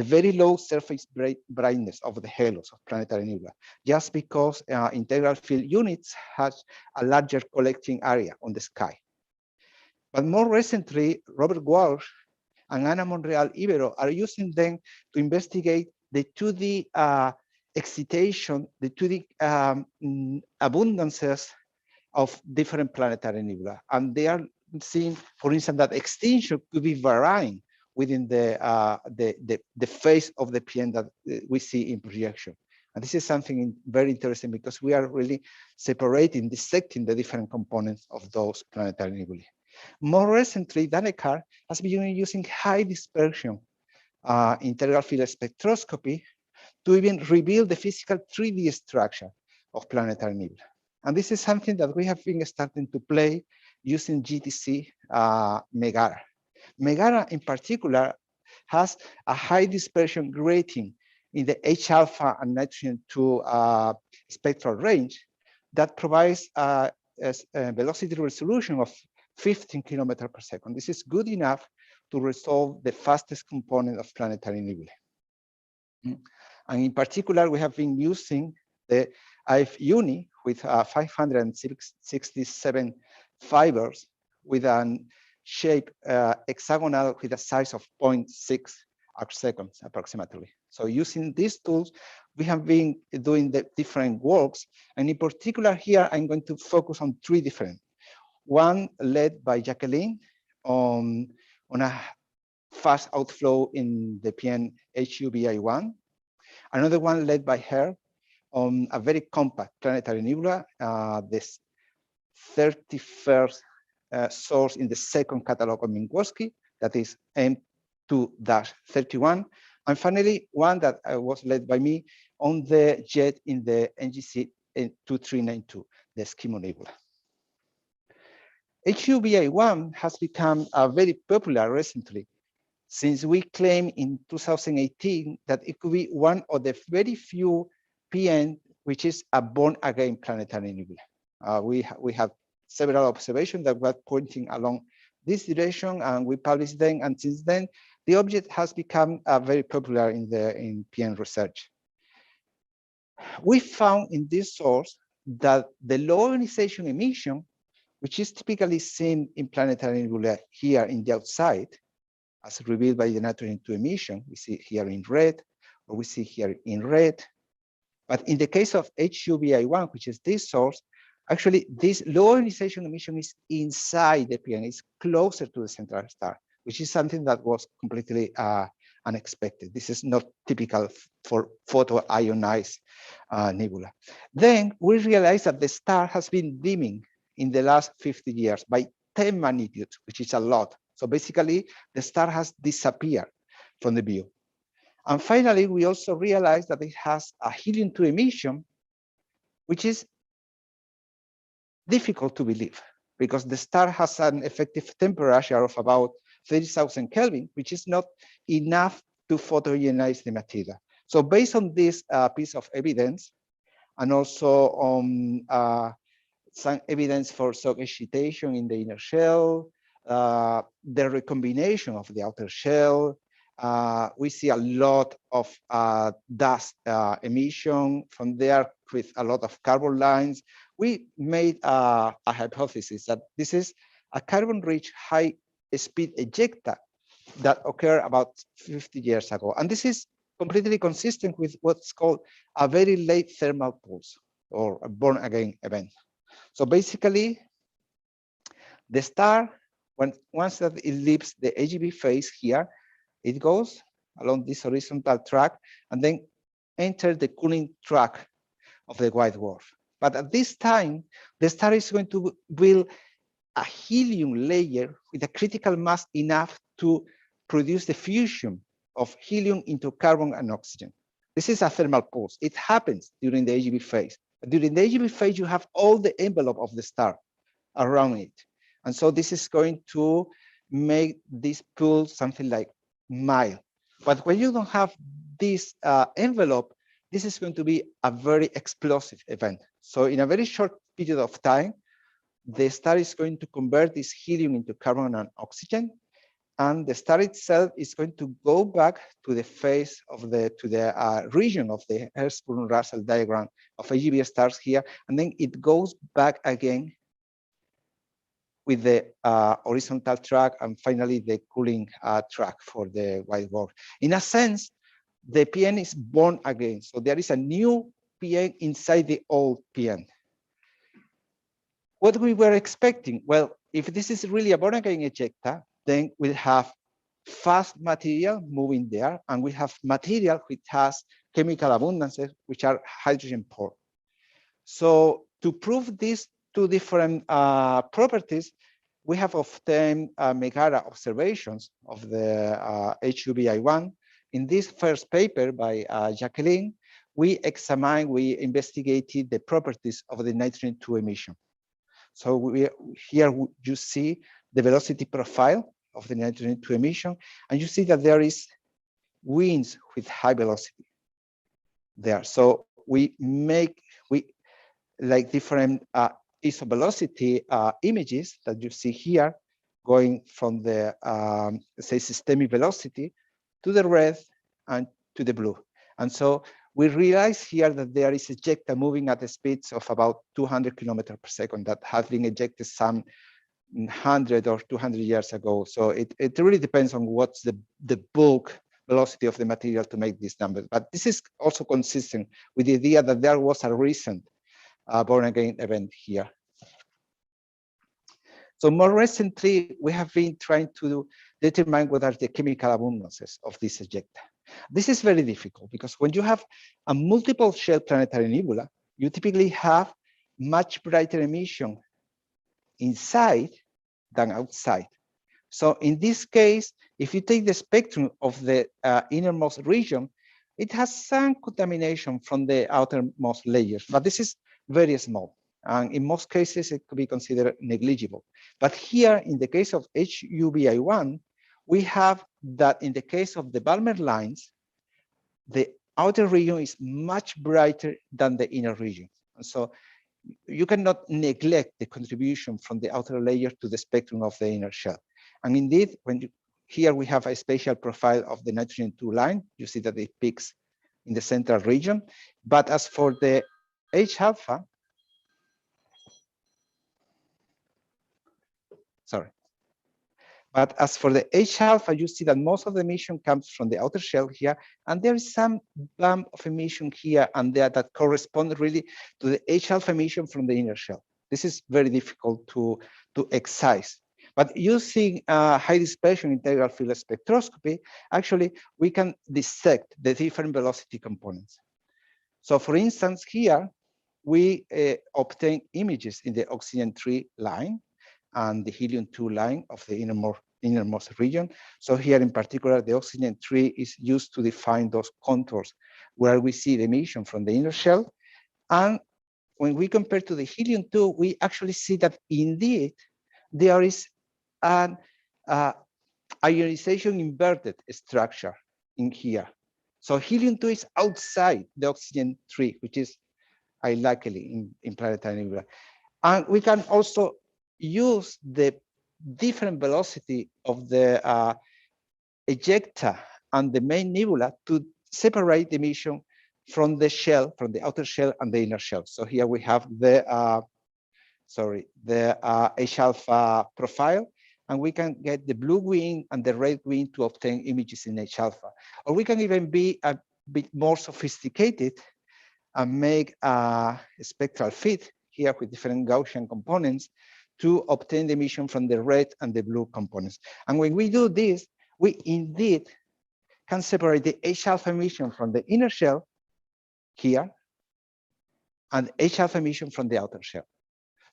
the very low surface brightness of the halos of planetary nebula, just because integral field units has a larger collecting area on the sky. But more recently, Robert Walsh and Ana Monreal Ibero are using them to investigate the 2D excitation, the 2D abundances of different planetary nebula. And they are seeing, for instance, that extinction could be varying within the phase of the PN that we see in projection. And this is something very interesting because we are really separating, dissecting the different components of those planetary nebulae. More recently, Danekar has been using high dispersion integral field spectroscopy to even reveal the physical 3D structure of planetary nebula. And this is something that we have been starting to play using GTC MEGARA. MEGARA in particular has a high dispersion grating in the H-alpha and nitrogen 2 spectral range that provides a velocity resolution of 15 kilometers per second. This is good enough to resolve the fastest component of planetary nebulae. And in particular, we have been using the IF uni with 567 fibers with a shape hexagonal with a size of 0.6 arc seconds approximately. So using these tools, we have been doing the different works. And in particular here, I'm going to focus on three different. One led by Jacqueline on a fast outflow in the PN HUBI1. Another one led by her on a very compact planetary nebula, this 31st source in the second catalog of Minkowski, that is M2-31. And finally, one that was led by me on the jet in the NGC 2392, the Schema Nebula. HUBI1 has become very popular recently, since we claimed in 2018 that it could be one of the very few PN which is a born-again planetary nebula. We have several observations that were pointing along this direction, and we published them. And since then, the object has become very popular in PN research. We found in this source that the low ionization emission, which is typically seen in planetary nebula here in the outside, as revealed by the nitrogen 2 emission, we see here in red, or we see here in red. But in the case of HUBI1, which is this source, actually this low ionization emission is inside the PN, it's closer to the central star, which is something that was completely unexpected. This is not typical for photo-ionized nebula. Then we realized that the star has been dimming in the last 50 years by 10 magnitudes, which is a lot. So basically, the star has disappeared from the view. And finally, we also realized that it has a helium-2 emission, which is difficult to believe because the star has an effective temperature of about 30,000 Kelvin, which is not enough to photoionize the material. So based on this piece of evidence, and also on some evidence for shock excitation in the inner shell, the recombination of the outer shell, we see a lot of dust emission from there with a lot of carbon lines. We made a hypothesis that this is a carbon-rich high-speed ejecta that occurred about 50 years ago. And this is completely consistent with what's called a very late thermal pulse or a born-again event. So basically, the star, once that it leaves the AGB phase here, it goes along this horizontal track and then enters the cooling track of the white dwarf. But at this time, the star is going to build a helium layer with a critical mass enough to produce the fusion of helium into carbon and oxygen. This is a thermal pulse. It happens during the AGB phase. During the AGB phase, you have all the envelope of the star around it. And so this is going to make this pulse something like mild. But when you don't have this envelope, this is going to be a very explosive event. So in a very short period of time, the star is going to convert this helium into carbon and oxygen. and the star itself is going to go back to the face of the region of the Hertzsprung-Russell diagram of AGB stars here, and then it goes back again with the horizontal track and finally the cooling track for the white dwarf. In a sense, the PN is born again. So there is a new PN inside the old PN. What we were expecting? Well, if this is really a born again ejecta, then we'll have fast material moving there, and we have material which has chemical abundances, which are hydrogen poor. So to prove these two different properties, we have obtained MEGARA observations of the HUBI1. In this first paper by Jacqueline, we investigated the properties of the nitrogen-2 emission. So here you see the velocity profile of the nitrogen-2 emission, and you see that there is winds with high velocity there. So we like different isovelocity images that you see here, going from the say systemic velocity to the red and to the blue. And so we realize here that there is ejecta moving at the speeds of about 200 kilometers per second that have been ejected some 100 or 200 years ago. So it really depends on what's the bulk velocity of the material to make these numbers. But this is also consistent with the idea that there was a recent born again event here. So more recently, we have been trying to determine what are the chemical abundances of this ejecta. This is very difficult because when you have a multiple shell planetary nebula, you typically have much brighter emission inside than outside. So in this case, if you take the spectrum of the innermost region, it has some contamination from the outermost layers, but this is very small. And in most cases, it could be considered negligible. But here, in the case of HUBI1, we have that in the case of the Balmer lines, the outer region is much brighter than the inner region. And so you cannot neglect the contribution from the outer layer to the spectrum of the inner shell. And indeed, here we have a spatial profile of the nitrogen-2 line. You see that it peaks in the central region. But as for the H-alpha, But as for the H-alpha, you see that most of the emission comes from the outer shell here, and there is some bump of emission here and there that correspond really to the H-alpha emission from the inner shell. This is very difficult to excise. But using high dispersion integral field spectroscopy, actually, we can dissect the different velocity components. So for instance, here, we obtain images in the oxygen-3 line and the helium-2 line of the innermost region. So here in particular, the oxygen-3 is used to define those contours where we see the emission from the inner shell. And when we compare to the helium-2, we actually see that indeed there is an ionization inverted structure in here. So helium-2 is outside the oxygen-3, which is unlikely in planetary nebula. And we can also use the different velocity of the ejecta and the main nebula to separate the emission from the shell, from the outer shell and the inner shell. So here we have the H-alpha profile, and we can get the blue wing and the red wing to obtain images in H-alpha. Or we can even be a bit more sophisticated and make a spectral fit here with different Gaussian components to obtain the emission from the red and the blue components. And when we do this, we indeed can separate the H-alpha emission from the inner shell here and H-alpha emission from the outer shell.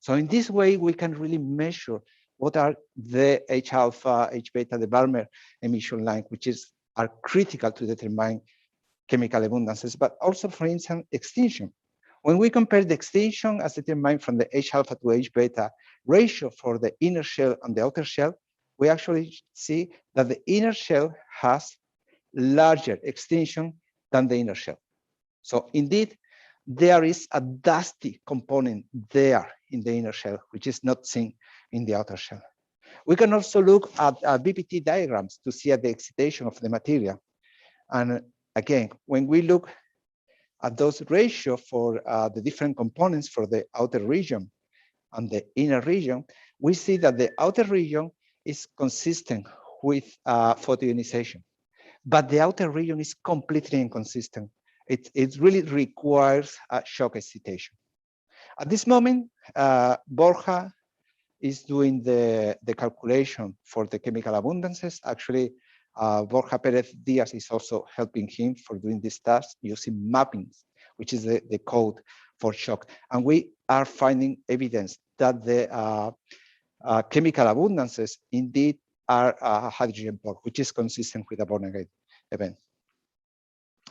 So in this way, we can really measure what are the H-alpha, H-beta, the Balmer emission line, which are critical to determine chemical abundances, but also, for instance, extinction. When we compare the extinction as determined from the H-alpha to H-beta ratio for the inner shell and the outer shell, we actually see that the inner shell has larger extinction than the inner shell. So indeed, there is a dusty component there in the inner shell, which is not seen in the outer shell. We can also look at BPT diagrams to see at the excitation of the material. And again, when we look at those ratios for the different components for the outer region and the inner region, we see that the outer region is consistent with photoionization, but the outer region is completely inconsistent. It really requires a shock excitation. At this moment, Borja is doing the calculation for the chemical abundances. Actually, Borja Perez Diaz is also helping him for doing this task using mappings, which is the code for shock. And we are finding evidence that the chemical abundances indeed are hydrogen pore, which is consistent with a born-again event.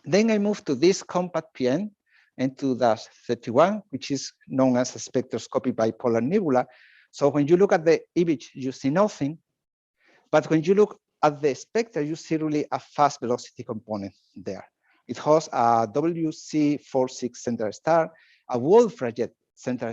Then I move to this compact PN, N2-31, which is known as a spectroscopic bipolar nebula. So when you look at the image, you see nothing. But when you look at the spectra, you see really a fast velocity component there. It has a WC46 central star, a Wolf-Rayet central